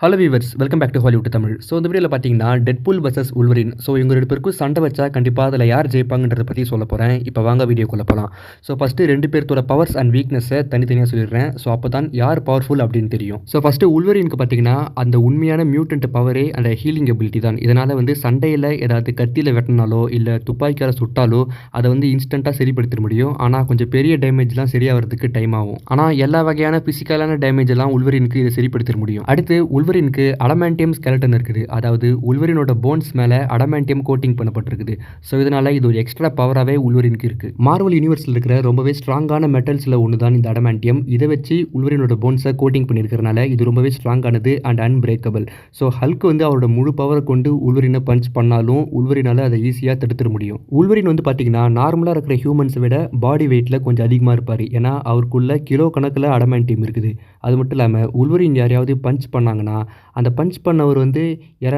Hello viewers welcome back to Hollywood Tamil. So இந்த வீடியோவில் பார்த்தீங்கன்னா டெட்பூல் வர்சஸ் உல்வரின். ஸோ இவங்க 2 பேருக்கும் சண்டை வச்சா கண்டிப்பாக அதில் யார் ஜெயிப்பாங்கன்றத பற்றி சொல்ல போகிறேன். இப்போ வாங்க வீடியோக்குள்ளே போகலாம். ஸோ ஃபஸ்ட்டு 2 பேர்த்தோட பவர்ஸ் அண்ட் வீக்னஸை தனித்தனியாக சொல்லிடுறேன். ஸோ அப்போ தான் யார் பவர்ஃபுல் அப்படின்னு தெரியும். ஸோ ஃபஸ்ட்டு உல்வரினுக்கு பார்த்தீங்கன்னா அந்த உண்மையான மியூட்டன்ட் பவரே அந்த ஹீலிங் எபிலிட்டி தான். இதனால் வந்து சண்டையில் ஏதாவது கத்தியில் வெட்டினாலோ இல்லை துப்பாக்கியால் சுட்டாலோ அதை வந்து இன்ஸ்டண்ட்டாக சரிப்படுத்த முடியும். ஆனால் கொஞ்சம் பெரிய டேமேஜ்லாம் சரியாகிறதுக்கு டைம் ஆகும். ஆனால் எல்லா வகையான ஃபிசிக்கலான டேமேஜ் எல்லாம் உல்வரினுக்கு இதை சரிப்படுத்த முடியும். அடுத்து உல்வரினுக்கு அடமான்டியம் ஸ்கெலட்டன் இருக்குது. அதாவது உல்வரினோட போன்ஸ் மேலே அடமான்டியம் கோட்டிங் பண்ணப்பட்டிருக்குது. ஸோ இதனால் இது ஒரு எக்ஸ்ட்ரா பவராகவே உல்வரினுக்கு இருக்குது. மார்வல் யூனிவர்ஸில் இருக்கிற ரொம்பவே ஸ்ட்ராங்கான மெட்டல்ஸில் ஒன்று தான் இந்த அடமான்டியம். இதை வச்சு உல்வரினோட போன்ஸை கோட்டிங் பண்ணியிருக்கிறனால இது ரொம்பவே ஸ்ட்ராங்கானது அண்ட் அன்பிரேக்கபிள். ஸோ ஹல்க் வந்து அவரோட முழு பவரை கொண்டு உல்வரினை பஞ்ச் பண்ணாலும் உல்வரினால் அதை ஈஸியாக தடுத்துட முடியும். உல்வரின் வந்து பார்த்தீங்கன்னா நார்மலாக இருக்கிற ஹியூமன்ஸை விட பாடி வெயிட்டில் கொஞ்சம் அதிகமாக இருப்பார். ஏன்னா அவருக்குள்ள கிலோ கணக்கில் அடமான்டியம் இருக்குது. அது மட்டும் இல்லாமல் உல்வரின் யாரையாவது பஞ்ச் பண்ணாங்கன்னா அந்த பஞ்ச் பண்ணவர் வந்து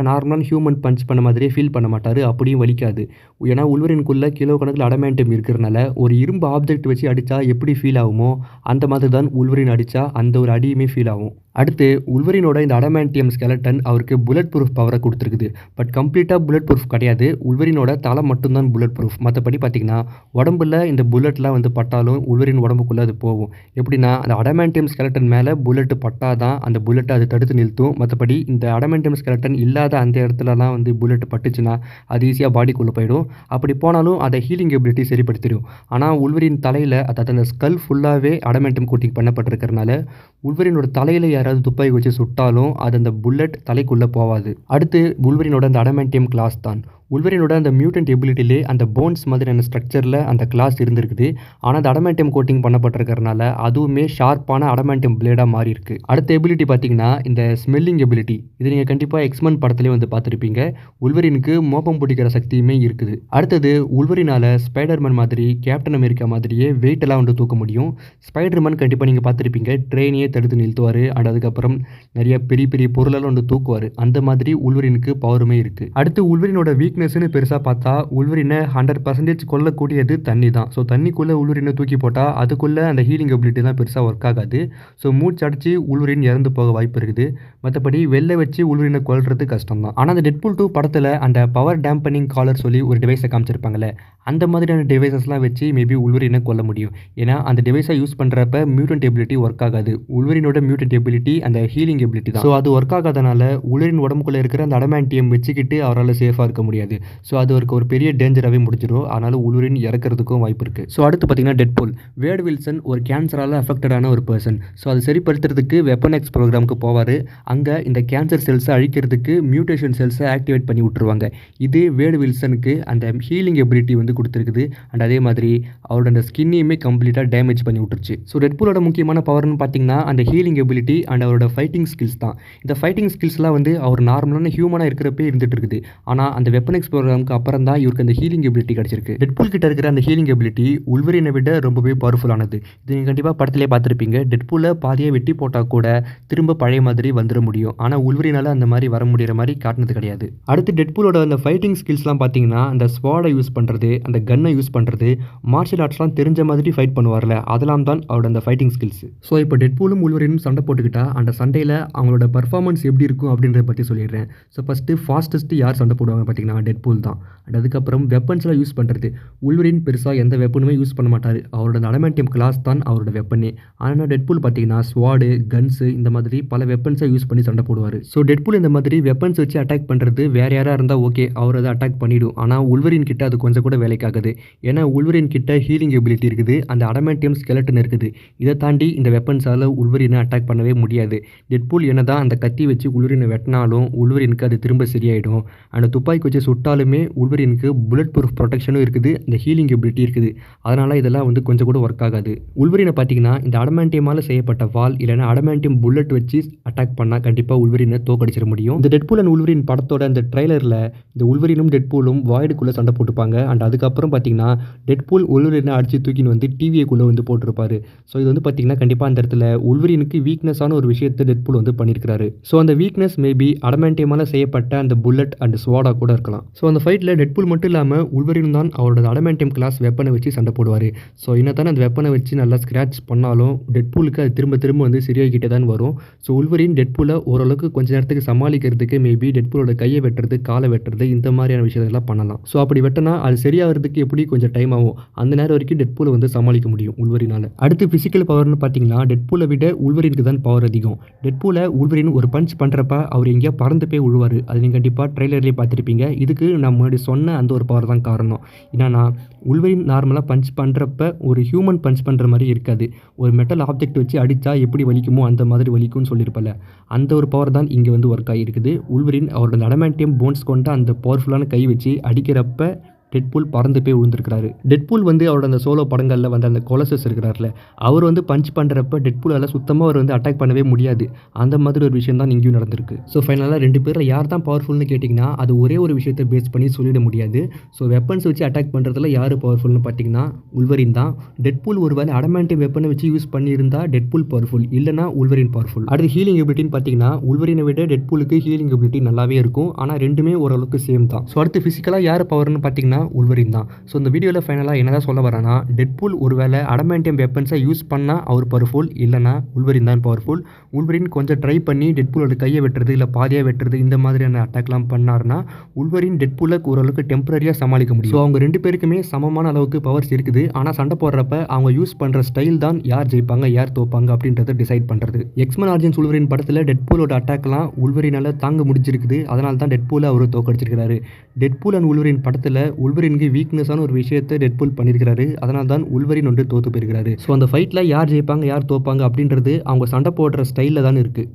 நார்மலான ஹியூமன் பஞ்ச் பண்ண மாதிரியே ஃபீல் பண்ண மாட்டார். அப்படியும் வலிக்காது. ஏன்னா உல்வரினுக்குள்ளே கிலோ கணக்கில் அடமான்டியம் இருக்கிறனால ஒரு இரும்பு ஆப்ஜெக்ட் வச்சு அடித்தா எப்படி ஃபீல் ஆகுமோ அந்த மாதிரி தான் உல்வரின் அடித்தா அந்த ஒரு அடியுமே ஃபீல் ஆகும். அடுத்து உல்வரினோட இந்த அடமான்டியம் ஸ்கெலட்டன் அவருக்கு புல்லட் ப்ரூஃப் பவரை கொடுத்துருக்குது. பட் கம்ப்ளீட்டாக புல்லட் ப்ரூஃப் கிடையாது. உல்வரினோட தலை மட்டும்தான் புல்லட் ப்ரூஃப். மற்றபடி பார்த்திங்கன்னா உடம்புல இந்த புல்லட்லாம் வந்து பட்டாலும் உல்வரின் உடம்புக்குள்ளே அது போகும். எப்படின்னா அந்த அடமான்டியம் ஸ்கெலட்டன் மேலே புல்லட்டு பட்டால் தான் அந்த புல்லட்டை அது தடுத்து நிறுத்தும். மற்றபடி இந்த அடமான்டியம் ஸ்கெலட்டன் இல்லாத அந்த இடத்துலலாம் வந்து புல்லட் பட்டுச்சுன்னா அது ஈஸியாக பாடிக்குள்ளே போயிடும். அப்படி போனாலும் அதை ஹீலிங் எபிலிட்டி சரிப்படுத்திடும். ஆனால் உல்வரின் தலையில் அதாவது அந்த ஸ்கல் ஃபுல்லாகவே அடமான்டியம் கோட்டிங் பண்ணப்பட்டிருக்கிறனால உல்வரினோட தலையில் யாராவது துப்பாக்கி வச்சு சுட்டாலும் அது அந்த புல்லட் தலைக்குள்ளே போகாது. அடுத்து உல்வரினோட அந்த அடமான்டியம் கிளாஸ் தான். உல்வரினோட அந்த மியூட்டன்ட் எபிலிட்டிலே அந்த போன்ஸ் மாதிரியான ஸ்ட்ரக்சரில் அந்த கிளாஸ் இருந்திருக்குது. ஆனால் அந்த அடமான்டியம் கோட்டிங் பண்ணப்பட்டிருக்கிறனால அதுவுமே ஷார்ப்பான அடமான்டியம் பிளேடாக மாறி இருக்கு. அடுத்த எபிலிட்டி பார்த்தீங்கன்னா இந்த ஸ்மெல்லிங் எபிலிட்டி. இது நீங்கள் கண்டிப்பாக எக்ஸ்மென் படத்துலேயே வந்து பார்த்துருப்பீங்க. உல்வரினுக்கு மோப்பம் பிடிக்கிற சக்தியுமே இருக்குது. அடுத்தது உல்வரினால் ஸ்பைடர்மேன் மாதிரி கேப்டன் அமெரிக்கா மாதிரியே வெயிட்டெல்லாம் வந்து தூக்க முடியும். ஸ்பைடர்மேன் கண்டிப்பாக நீங்கள் பார்த்துருப்பீங்க. ட்ரெயினையே தடுத்து நிறுத்துவார். அண்ட் அதுக்கப்புறம் நிறைய பெரிய பெரிய பொருளெல்லாம் வந்து தூக்குவார். அந்த மாதிரி உல்வரினுக்கு பவருமே இருக்குது. அடுத்து உல்வரினோட வீக்னஸ்னு பெருசாக பார்த்தா உல்வரினை 100% கொல்லக்கூடியது தண்ணி தான். ஸோ தண்ணிக்குள்ளே உல்வரினை தூக்கி போட்டால் அதுக்குள்ளே அந்த ஹீலிங் எபிலிட்டி தான் பெருசாக ஒர்க் ஆகாது. ஸோ மூச்சு அடிச்சு உல்வரின் இறந்து போக வாய்ப்பு இருக்குது. மற்றபடி வெளில வச்சு உல்வரினை கொல்றது கஷ்டம் தான். ஆனால் அந்த டெட்பூல் 2 படத்தில் அந்த பவர் டேம்பனிங் காலர் சொல்லி ஒரு டிவைஸை காமிச்சிருப்பாங்கல்ல, அந்த மாதிரியான டிவைசஸ்லாம் வச்சு மேபி உல்வரினை கொல்ல முடியும். ஏன்னா அந்த டிவைஸை யூஸ் பண்ணுறப்ப மியூட்டன்ட் எபிலிட்டி ஒர்க் ஆகாது. உல்வரினோட மியூட்டன்ட் எபிலிட்டி அந்த ஹீலிங் எபிலிட்டி தான். ஸோ அது ஒர்க் ஆகாதனால உல்வரின் உடம்புக்குள்ளே இருக்கிற அந்த அடமான்டியம் வச்சுக்கிட்டு அவரால் சேஃபாக இருக்க முடியாது. ஸோ அது ஒரு பெரிய டேஞ்சராகவே முடிஞ்சிடும். அதனால உல்வரின் இறக்கிறதுக்கும் வாய்ப்பு இருக்குது. ஸோ அடுத்து பார்த்தீங்கன்னா டெட்பூல். வேட் வில்சன் ஒரு கேன்சரால் அஃபெக்டடான ஒரு பர்சன். ஸோ அதை சரிப்படுத்துறதுக்கு வெப்பன் எக்ஸ் ப்ரோக்ராமுக்கு போவார். அங்கே இந்த கேன்சர் செல்ஸை அழிக்கிறதுக்கு மியூட்டேஷன் செல்ஸை ஆக்டிவேட் பண்ணி விட்டுருவாங்க. இது வேட் வில்சனுக்கு அந்த ஹீலிங் எபிலிட்டி வந்து கொடுத்துருக்குது. அண்ட் அதே மாதிரி அவரோட அந்த ஸ்கின்னையுமே கம்ப்ளீட்டாக டேமேஜ் பண்ணி விட்டுருச்சு. ஸோ டெட்பூலோட முக்கியமான பவர்னு பார்த்தீங்கன்னா அந்த ஹீலிங் எபிலிட்டி அண்ட் அவரோட ஃபைட்டிங் ஸ்கில்ஸ் தான். இந்த ஃபைட்டிங் ஸ்கில்ஸ்லாம் வந்து அவர் நார்மலான ஹியூமனாக இருக்கிறப்பே இருந்துட்டு இருக்குது. ஆனால் அந்த வெப்பன் எக்ஸ் ப்ரோக்ராமுக்கு அப்புறம் தான் இவருக்கு அந்த ஹீலிங் எபிலிட்டி கிடச்சிருக்கு. டெட்பூல் கிட்ட இருக்கிற அந்த ஹீலிங் எபிலிட்டி உல்வரினை விட ரொம்பவே பவர்ஃபுல்லானது. இது நீங்கள் கண்டிப்பாக படத்திலே பார்த்துருப்பீங்க. டெட்பூலை பாதியை வெட்டி போட்டால் கூட திரும்ப பழைய மாதிரி வந்துட முடியும். ஆனால் உல்வரினால் அந்த மாதிரி வர முடிகிற மாதிரி காட்டினது கிடையாது. அடுத்து டெட்பூலோட அந்த ஃபைட்டிங் ஸ்கில்ஸ்லாம் பார்த்தீங்கன்னா அந்த ஸ்வாடை யூஸ் பண்ணுறது, அந்த கன்னை யூஸ் பண்ணுறது, மார்ஷியல் ஆர்ட்ஸ்லாம் தெரிஞ்ச மாதிரி ஃபைட் பண்ணுவார்ல, அதெல்லாம் தான் அவரோட அந்த ஃபைட்டிங் ஸ்கில்ஸ். ஸோ இப்போ டெட்பூலும் உல்வரினும் சண்டை போட்டுக்கிட்டா அந்த சண்டையில் அவங்களோட பர்ஃபார்மன்ஸ் எப்படி இருக்கும் அப்படின்றத பற்றி சொல்லிடுறேன். ஸோ ஃபஸ்ட்டு ஃபாஸ்டஸ்ட்டு யார் சண்டை போடுவாங்க பார்த்தீங்கன்னா டெட்பூல் தான். அண்ட் அதுக்கப்புறம் வெப்பன்ஸ்லாம் யூஸ் பண்ணுறது. உல்வரின் பெருசாக எந்த வெப்பனுமே யூஸ் பண்ண மாட்டார். அவரோட அடமான்டியம் கிளாஸ் தான் அவரோட வெப்பனே. ஆனால் டெட்பூல் பார்த்தீங்கன்னா ஸ்வாடு, கன்ஸு இந்த மாதிரி பல வெப்பன்ஸை யூஸ் பண்ணி சண்டை போடுவார். ஸோ டெட்பூல் இந்த மாதிரி வெப்பன்ஸ் வச்சு அட்டாக் பண்ணுறது வேறு யாராக இருந்தால் ஓகே, அவர் அதை அட்டாக் பண்ணிவிடும். ஆனால் உல்வரின் கிட்ட அது கொஞ்சம் கூட வேலைக்காகுது. ஏன்னா உல்வரின் கிட்ட ஹீலிங் எபிலிட்டி இருக்குது, அந்த அடமான்டியம் ஸ்கெலட்டன் இருக்குது. இதை தாண்டி இந்த வெப்பன்ஸால் உல்வரினை அட்டாக் பண்ணவே முடியாது. டெட்பூல் என்னதான் அந்த கத்தி வச்சு உல்வரினை வெட்டினாலும் உல்வரினுக்கு அது திரும்ப சரியாயிடும். அந்த துப்பாக்கி வச்சு சுட்டாலுமே உல்வரினுக்கு புல்லட் ப்ரூஃப் ப்ரொடெக்ஷனும் இருக்குது, இந்த ஹீலிங் எபிலிட்டி இருக்குது. அதனால் இதெல்லாம் வந்து கொஞ்சம் கூட ஒர்க் ஆகாது. உல்வரினை பார்த்தீங்கன்னா இந்த அடமான்டியமால் செய்யப்பட்ட வால் இல்லைனா அடமான்டியம் புல்லட் வச்சு அட்டாக் பண்ணால் கண்டிப்பாக உல்வரினை தோக்கடிச்சிட முடியும். இந்த டெட்பூல் அண்ட் உல்வரின் படத்தோட அந்த ட்ரைலரில் இந்த உல்வரினும் டெட்பூலும் வாய்டுக்குள்ளே சண்டை போட்டுப்பாங்க. அண்ட் அதுக்கப்புறம் பார்த்தீங்கன்னா டெட்பூல் உல்வரினை அடித்து தூக்கின்னு வந்து டிவிக்குள்ளே வந்து போட்டிருப்பாரு. ஸோ இது வந்து பார்த்தீங்கன்னா கண்டிப்பாக அந்த இடத்துல உல்வரினுக்கு வீக்னஸான ஒரு விஷயத்தை டெட்பூல் வந்து பண்ணியிருக்கிறாரு. ஸோ அந்த வீக்னஸ் மேபி அடமான்டியமால் செய்யப்பட்ட அந்த புல்லட் அண்ட் ஸ்வாடா கூட இருக்கலாம். ஸோ அந்த ஃபைட்டில் டெட்பூல் மட்டும் இல்லாமல் உல்வரின் தான் அவரோட அடமான்டியம் கிளாஸ் வெப்பனை வச்சு சண்டை போடுவார். ஸோ என்னத்தானே அந்த வெப்பனை வச்சு நல்லா ஸ்க்ராட்ச் பண்ணாலும் டெட்பூலுக்கு அது திரும்ப திரும்ப வந்து சரியாகிட்டே தான் வரும். ஸோ உல்வரின் டெட்பூலை ஓரளவுக்கு கொஞ்ச நேரத்துக்கு சமாளிக்கிறதுக்கு மேபி டெட்பூலோட கையை வெட்டுறது, காலை வெட்டுறது இந்த மாதிரியான விஷயத்தெல்லாம் பண்ணலாம். ஸோ அப்படி வெட்டினா அது சரியாகிறதுக்கு எப்படி கொஞ்சம் டைம் ஆகும். அந்த நேரம் வரைக்கும் டெட்பூலை வந்து சமாளிக்க முடியும் உல்வரினால். அடுத்து ஃபிசிக்கல் பவர்னு பார்த்தீங்கன்னா டெட்பூலை விட உல்வரினுக்கு தான் பவர் அதிகம். டெட்பூலை உல்வரின் ஒரு பஞ்ச் பண்ணுறப்ப அவர் எங்கேயா பறந்து போய் விழுவார். அது நீங்கள் கண்டிப்பாக ட்ரெய்லர்லேயே பார்த்துருப்பீங்க. இதுக்கு நான் முன்னாடி சொன்ன அந்த ஒரு பவர் தான் காரணம். என்னன்னா உல்வரின் நார்மலாக பஞ்ச் பண்ணுறப்ப ஒரு ஹியூமன் பஞ்ச் பண்ணுற மாதிரி இருக்காது. ஒரு மெட்டல் ஆப்ஜெக்ட் வச்சு அடித்தா எப்படி வலிக்குமோ அந்த மாதிரி வலிக்கும்னு சொல்லியிருப்பல. அந்த ஒரு பவர் தான் இங்கே வந்து ஒர்க் ஆகியிருக்குது. உல்வரின் அவரோட அடமான்டியம் போன்ஸ் கொண்ட அந்த பவர்ஃபுல்லான கை வச்சு அடிக்கிறப்ப டெட்பூல் பறந்து போய் விழுந்திருக்கிறாரு. டெட்பூல் வந்து அவரோட அந்த சோலோ படங்களில் வந்து அந்த கொலசஸ் இருக்கிறார்ல, அவர் வந்து பஞ்ச் பண்ணுறப்ப டெட்பூலால் சுத்தமாக அவர் வந்து அட்டாக் பண்ணவே முடியாது. அந்த மாதிரி ஒரு விஷயம் தான் இங்கேயும் நடந்திருக்கு. ஸோ ஃபைனலாக 2 பேரில் யார் தான் பவர்ஃபுல்னு கேட்டிங்கன்னா அது ஒரே ஒரு விஷயத்தை பேஸ் பண்ணி சொல்லிட முடியாது. ஸோ வெப்பன்ஸ் வச்சு அட்டாக் பண்ணுறதுல யார் பவர்ஃபுல்னு பார்த்தீங்கன்னா உல்வரின் தான். டெட்பூல் ஒரு வேளை அடமான்டியம் வெப்பனை வச்சு யூஸ் பண்ணியிருந்தா டெட்பூல் பவர்ஃபுல், இல்லைனா உல்வரின் பவர்ஃபுல். அடுத்து ஹீலிங் எபிலிட்டின்னு பார்த்தீங்கன்னா உல்வரினை விட டெட்பூலுக்கு ஹீலிங் எபிலிட்டி நல்லாவே இருக்கும். ஆனால் ரெண்டுமே ஓரளவுக்கு சேம் தான். ஸோ அடுத்து ஃபிசிக்கலாக யார் பவர்னு பார்த்தீங்கன்னா உல்வரின் தான். ஸோ இந்த வீடியோவில் ஃபைனலாக என்னதான் சொல்ல வரேன்னா டெட்பூல் ஒருவேளை அடமான்டியம் வெப்பன்ஸை யூஸ் பண்ணால் அவர் பவர்ஃபுல், இல்லைனா உல்வரின் தான் பவர்ஃபுல். உல்வரின் கொஞ்சம் ட்ரை பண்ணி டெட்பூலோட கையை வெட்டுறது இல்லை பாதியாக வெட்டுறது இந்த மாதிரியான அட்டாக்லாம் பண்ணார்னா உல்வரின் டெட்பூலை ஓரளவுக்கு டெம்பரரியாக சமாளிக்க முடியும். ஸோ அவங்க 2 பேருக்குமே சமமான அளவுக்கு பவர்ஸ் இருக்குது. ஆனால் சண்டை போடுறப்ப அவங்க யூஸ் பண்ணுற ஸ்டைல் தான் யார் ஜெயிப்பாங்க யார் தோப்பாங்க அப்படின்றத டிசைட் பண்ணுறது. எக்ஸ்மன் ஆரிஜின்ஸ் உல்வரின் படத்தில் டெட்பூலோட அட்டாக்லாம் உல்வரினால் தாங்க முடிஞ்சிருக்குது. அதனால தான் டெட்பூலை அவர் தோக்கடிச்சிருக்கிறாரு. டெட்பூல் அண்ட் உல்வரின் படத்தில் உல்வரினுக்கு வீக்னஸான ஒரு விஷயத்தை டெட்பூல் பண்ணியிருக்கிறாரு. அதனால தான் உல்வரின் வந்து தோத்து போயிருக்கிறாரு. ஸோ அந்த ஃபைட்டில் யார் ஜெயிப்பாங்க யார் தோப்பாங்க அப்படின்றது அவங்க சண்டை போடுற ஸ்டைலில் தான் இருக்குது.